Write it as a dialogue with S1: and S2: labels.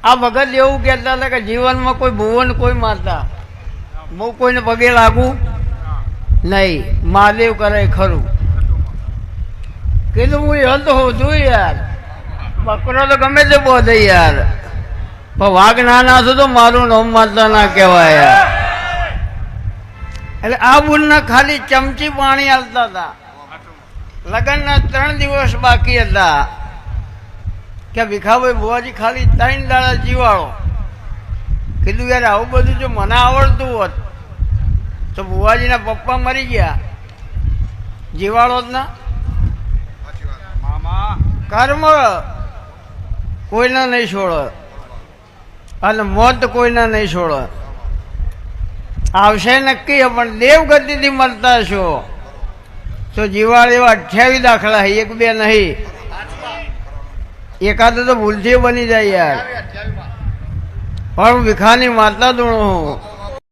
S1: આ ભગત એવું કહેતા હતા કે જીવનમાં કોઈ ભુવન કોઈ માતા, હું કોઈને પગે લાગુ નહીં, મહાદેવ કરે ખરું. કીધું હું હલ તો હોતું યાર, બકરો તો ગમે તે બોધે યાર, પણ વાઘ નાના છો તો મારું નામ માતા ના કહેવાય યાર. એટલે આ બુનના ખાલી ચમચી પાણી હાલતા હતા. લગ્નના 3 દિવસ બાકી હતા કે ભીખાભાઈ બુવાજી ખાલી 3 દાડા જીવાડો. કીધું યાર આવું બધું જો મને આવડતું હોત તો બુવાજીના પપ્પા મરી ગયા, જીવાડો જ ના. કર્મ કોઈના નહીં છોડે અને મોત કોઈના નહીં છોડે. આવશે નક્કી, પણ દેવગતિથી મળતા છો તો જીવાડ એવા 28 દાખલા, 1-2 નહીં, એકાદ તો ભૂલથી બની જાય યાર. પણ ભીખાની માતા દુણો હું